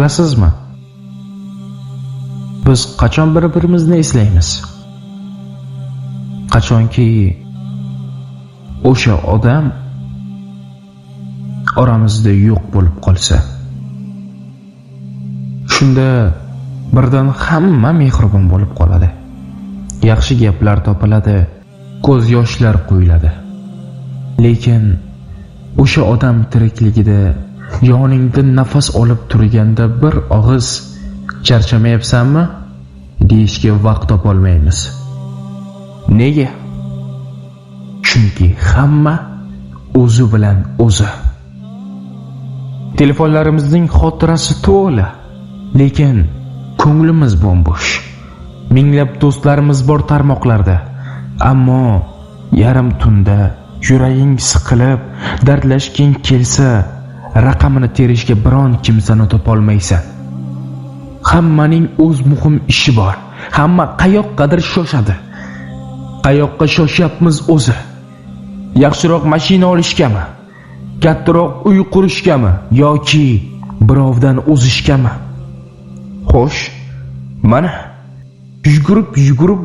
Bilasizmi? Biz qachon bir-birimizni eslaymiz? Qachonki o'sha odam oramizda yo'q bo'lib qolsa. Shunda birdan hamma mehribon bo'lib qoladi. Yaxshi gaplar topiladi, ko'z yoshlar quyiladi. Lekin o'sha odam tirikligida yoningda nafas olib turganda bir og'iz charchamayapsanmi deyishga vaqt topolmaymiz. Nega? Chunki hamma o'zi bilan o'zi. Telefonlarimizning xotirasi to'la, lekin ko'nglimiz bo'sh. Minglab do'stlarimiz bor tarmoqlarda, ammo yarim tunda yuraging siqilib, dardlashging kelsa, raqamini terishga biron kimsani topolmaysan. Hammaning o'z muhim ishi bor. Hamma qayoqqadir shoshadi. Qayoqqa shoshyapmiz o'zi? Yaxshiroq mashina olishgami? Kattaroq uy qurishgami yoki birovdan o'zishgami? Xo'sh, mana yugurib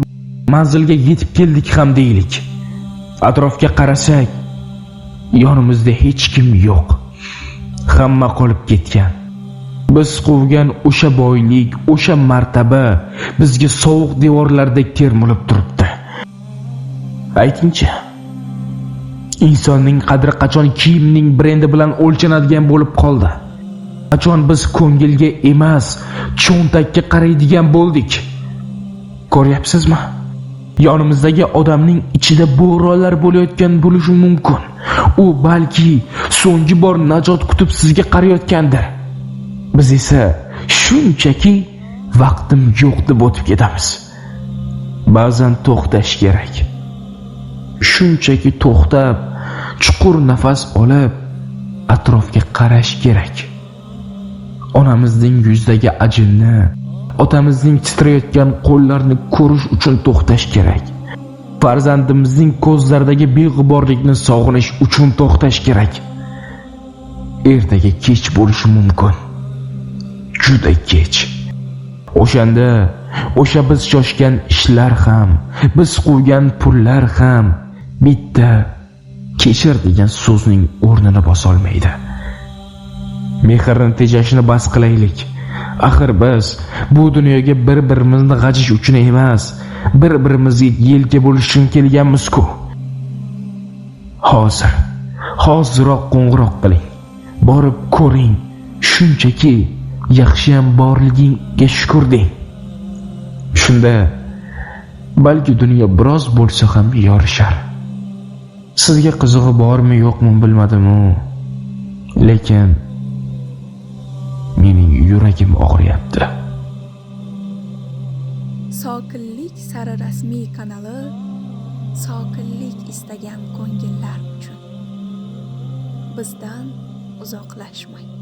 manzilga yetib keldik ham deylik. Atrofga qarasak, yonimizda hech kim yo'q. Hamma qolib ketgan. Biz quvgan o'sha boylik, o'sha martaba bizga sovuq devorlardek termilib turibdi. Aytingchi, insonning qadri qachon kiyimning brendi bilan o'lchanadigan bo'lib qoldi? Qachon biz ko'ngilga emas, cho'ntakka qaraydigan bo'ldik? Ko'ryapsizmi? Yonimizdagi odamning ichida bo'ronlar bo'layotgan bo'lishi mumkin. U balki so'nggi bor najot kutib sizga qarayotgandir. Biz esa shunchaki vaqtim yo'q deb o'tib ketamiz. Ba'zan to'xtash kerak. Shunchaki to'xtab, chuqur nafas olib, atrofga qarash kerak. Onamizning yuzdagi ajinni, otamizning titrayotgan qo'llarini ko'rish uchun to'xtash kerak. Farzandimizning ko'zlaridagi beg'uborlikni sog'inish uchun to'xtash kerak. Ertaga kech bo'lishi mumkin. Juda kech. O'shanda o'sha biz shoshgan ishlar ham, biz quvgan pullar ham bitta kechir degan so'zning o'rnini bosolmaydi. Mehrni tejashni bas qilaylik. Axir biz bu dunyoga bir-birimizni g'ajish uchun emas, bir-birimizga yelka bo'lish uchun kelganmiz-ku. Hoziroq qo'ng'iroq qiling. Borib ko'ring. Shunchaki yaxshiyam borligingga shukr deng. Shunda balki dunyo biroz bo'lsa ham yorishar. Sizga qizig'i bormi yo'qmi bilmadim-u, lekin mening yuragim og'riyapti. Sokinlik sari rasmiy kanali sokinlik istagan ko'ngillar uchun. Bizdan uzoqlashmang.